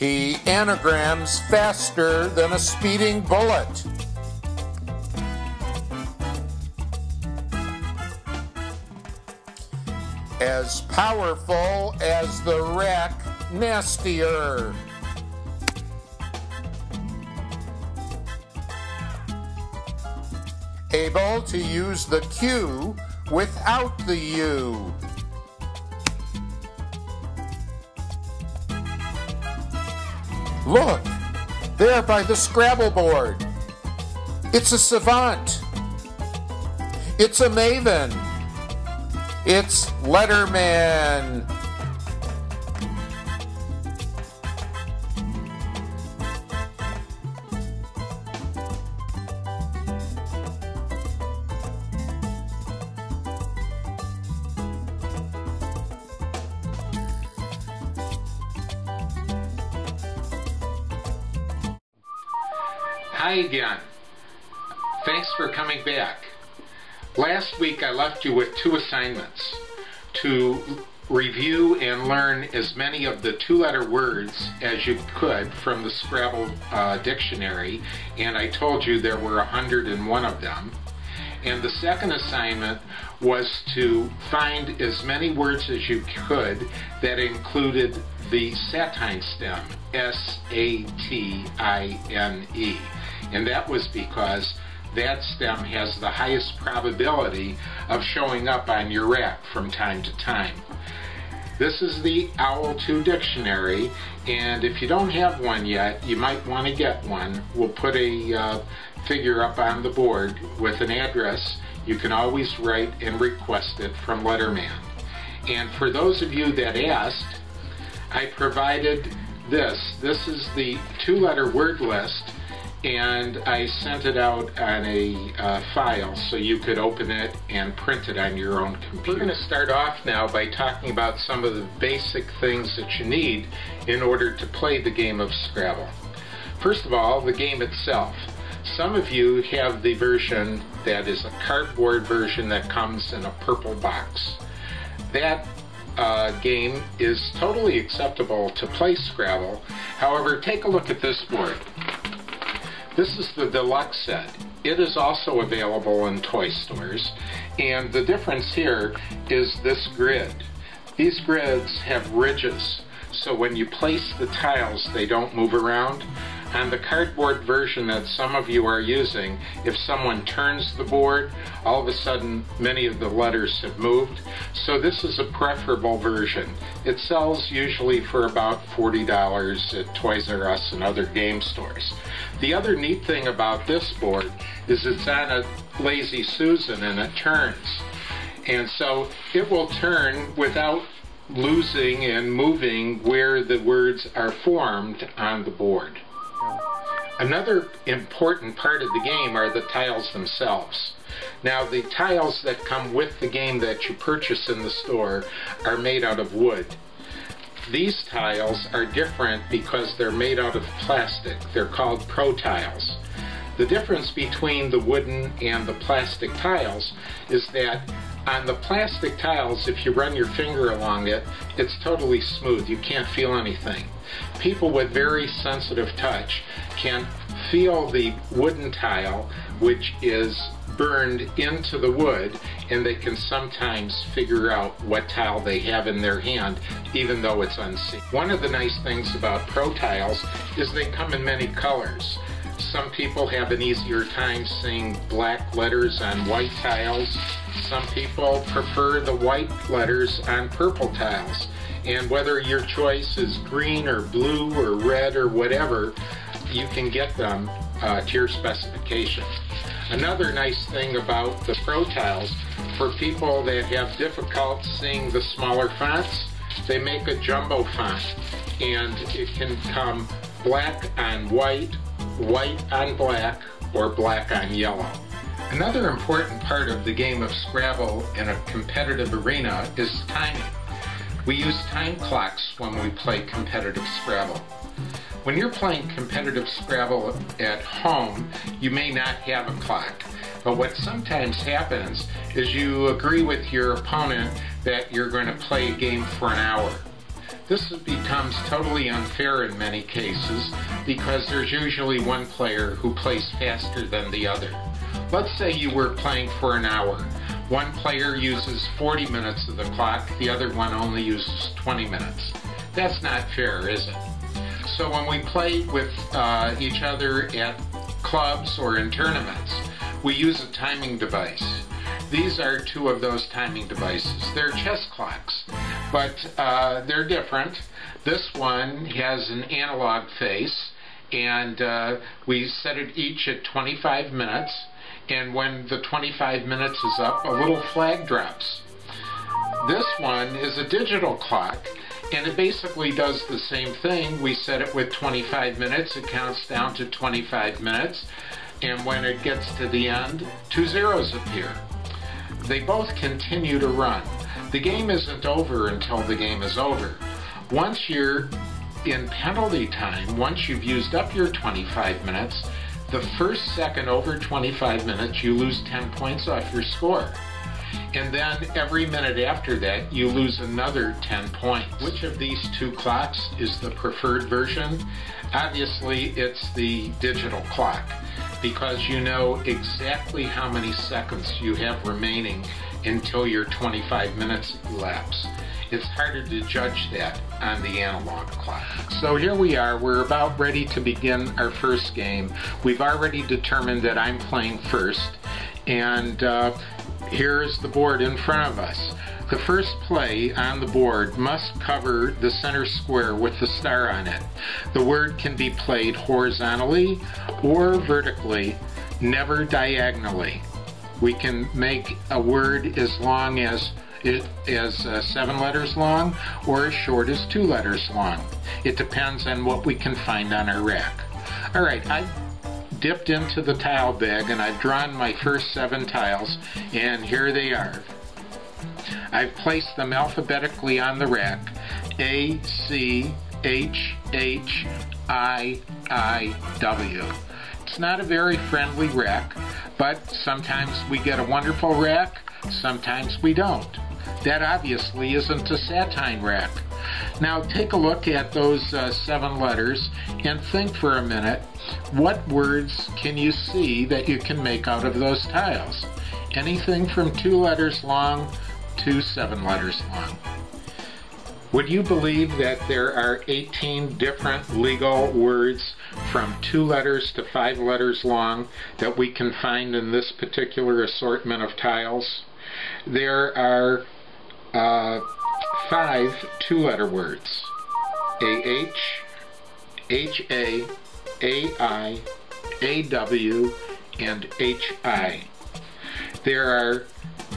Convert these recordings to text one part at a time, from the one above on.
He anagrams faster than a speeding bullet. As powerful as the rack, nastier. Able to use the Q without the U. Look, there by the Scrabble board. It's a savant. It's a maven. It's Letterman. Hi again. Thanks for coming back. Last week I left you with 2 assignments to review and learn as many of the 2-letter words as you could from the Scrabble dictionary, and I told you there were 101 of them. And the second assignment was to find as many words as you could that included the satine stem, S-A-T-I-N-E. And that was because that stem has the highest probability of showing up on your rack from time to time. This is the OWL 2 dictionary, and if you don't have one yet, you might want to get one. We'll put a figure up on the board with an address. You can always write and request it from Letterman. And for those of you that asked, I provided this. This is the 2-letter word list, and I sent it out on a file so you could open it and print it on your own computer. We're going to start off now by talking about some of the basic things that you need in order to play the game of Scrabble. First of all, the game itself. Some of you have the version that is a cardboard version that comes in a purple box. That game is totally acceptable to play Scrabble. However, take a look at this board. This is the deluxe set. It is also available in toy stores, and the difference here is this grid. These grids have ridges, so when you place the tiles, they don't move around. On the cardboard version that some of you are using, if someone turns the board, all of a sudden many of the letters have moved. So this is a preferable version. It sells usually for about $40 at Toys R Us and other game stores. The other neat thing about this board is it's on a Lazy Susan and it turns. And so it will turn without losing and moving where the words are formed on the board. Another important part of the game are the tiles themselves. Now, the tiles that come with the game that you purchase in the store are made out of wood. These tiles are different because they're made out of plastic. They're called Pro Tiles. The difference between the wooden and the plastic tiles is that on the plastic tiles, if you run your finger along it, it's totally smooth. You can't feel anything. People with very sensitive touch can feel the wooden tile, which is burned into the wood, and they can sometimes figure out what tile they have in their hand, even though it's unseen. One of the nice things about Pro Tiles is they come in many colors. Some people have an easier time seeing black letters on white tiles. Some people prefer the white letters on purple tiles. And whether your choice is green or blue or red or whatever, you can get them to your specification. Another nice thing about the Pro Tiles, for people that have difficulty seeing the smaller fonts, they make a jumbo font, and it can come black on white, white on black, or black on yellow. Another important part of the game of Scrabble in a competitive arena is timing. We use time clocks when we play competitive Scrabble. When you're playing competitive Scrabble at home, you may not have a clock. But what sometimes happens is you agree with your opponent that you're going to play a game for an hour. This becomes totally unfair in many cases because there's usually one player who plays faster than the other. Let's say you were playing for an hour. One player uses 40 minutes of the clock, the other one only uses 20 minutes. That's not fair, is it? So when we play with each other at clubs or in tournaments, we use a timing device. These are two of those timing devices. They're chess clocks, but they're different. This one has an analog face, and we set it each at 25 minutes, and when the 25 minutes is up, a little flag drops. This one is a digital clock, and it basically does the same thing. We set it with 25 minutes, it counts down to 25 minutes, and when it gets to the end, 2 zeros appear. They both continue to run. The game isn't over until the game is over. Once you're in penalty time, once you've used up your 25 minutes, the first second over 25 minutes, you lose 10 points off your score. And then every minute after that, you lose another 10 points. Which of these two clocks is the preferred version? Obviously, it's the digital clock, because you know exactly how many seconds you have remaining until your 25 minutes elapse. It's harder to judge that on the analog clock. So here we are, we're about ready to begin our first game. We've already determined that I'm playing first, and here's the board in front of us. The first play on the board must cover the center square with the star on it. The word can be played horizontally or vertically, never diagonally. We can make a word as long as 7 letters long or as short as 2 letters long. It depends on what we can find on our rack. All right, I've dipped into the tile bag and I've drawn my first 7 tiles, and here they are. I've placed them alphabetically on the rack: A, C, H, H, I, W. It's not a very friendly rack, but sometimes we get a wonderful rack, sometimes we don't. That obviously isn't a satine rack. Now take a look at those 7 letters and think for a minute, what words can you see that you can make out of those tiles? Anything from 2 letters long to 7 letters long. Would you believe that there are 18 different legal words from 2 letters to 5 letters long that we can find in this particular assortment of tiles? There are 5 2-letter words: A-H, H-A, A-I, A-W, and H-I. There are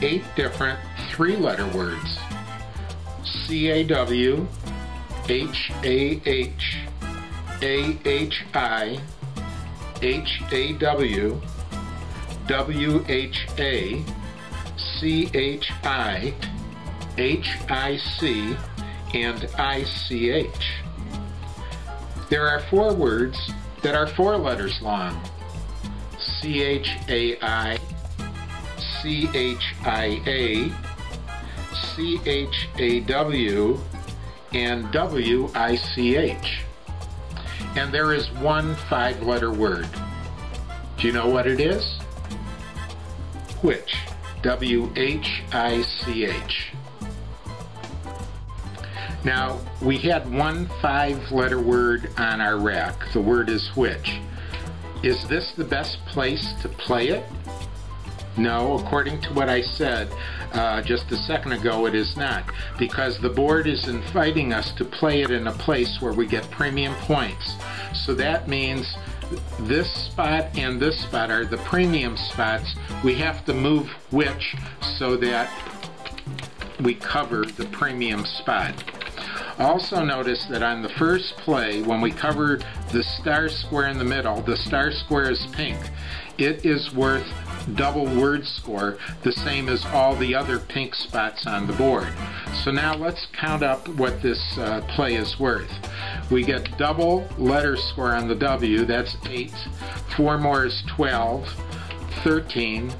8 different 3-letter words: C-A-W, H-A-H, A-H-I, H-A-W, W-H-A, C-H-I, H-I-C, and I-C-H. There are 4 words that are 4 letters long: C-H-A-I, C-H-I-A, C-H-A-W, and W-I-C-H. And there is one 5-letter word. Do you know what it is? Which? W-H-I-C-H. Now, we had one 5-letter word on our rack. The word is which. Is this the best place to play it? No, according to what I said just a second ago, it is not, because the board is inviting us to play it in a place where we get premium points. So that means this spot and this spot are the premium spots. We have to move which so that we cover the premium spot. Also notice that on the first play, when we cover the star square in the middle, the star square is pink. It is worth double word score, the same as all the other pink spots on the board. So now let's count up what this play is worth. We get double letter score on the W, that's 8. 4 more is 12, 13,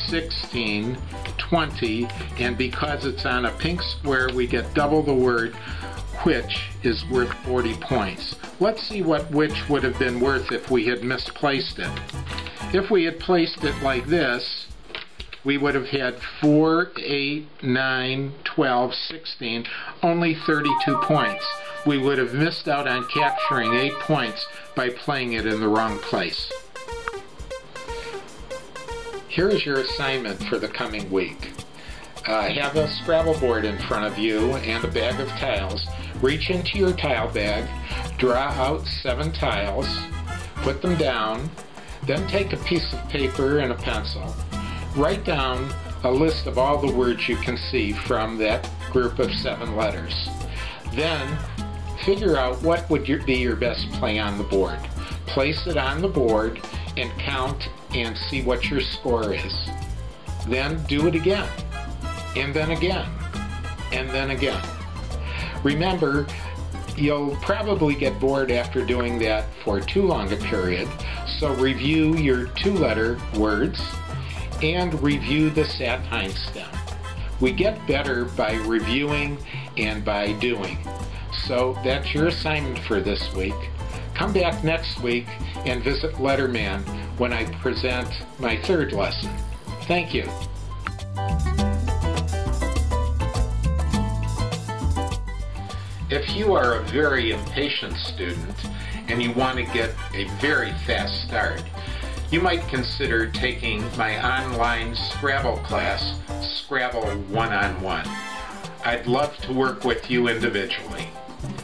16, 20, and because it's on a pink square, we get double the word which is worth 40 points. Let's see what which would have been worth if we had misplaced it. If we had placed it like this, we would have had 4, 8, 9, 12, 16, only 32 points. We would have missed out on capturing 8 points by playing it in the wrong place. Here is your assignment for the coming week. Have a Scrabble board in front of you and a bag of tiles. Reach into your tile bag, draw out 7 tiles, put them down, then take a piece of paper and a pencil. Write down a list of all the words you can see from that group of 7 letters. Then figure out what would be your best play on the board. Place it on the board and count and see what your score is. Then do it again, and then again, and then again. Remember, you'll probably get bored after doing that for too long a period, so review your 2-letter words and review the satine stem. We get better by reviewing and by doing. So that's your assignment for this week. Come back next week and visit Letterman when I present my 3rd lesson. Thank you. If you are a very impatient student and you want to get a very fast start, you might consider taking my online Scrabble class, Scrabble 1-on-1. I'd love to work with you individually.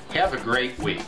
Have a great week.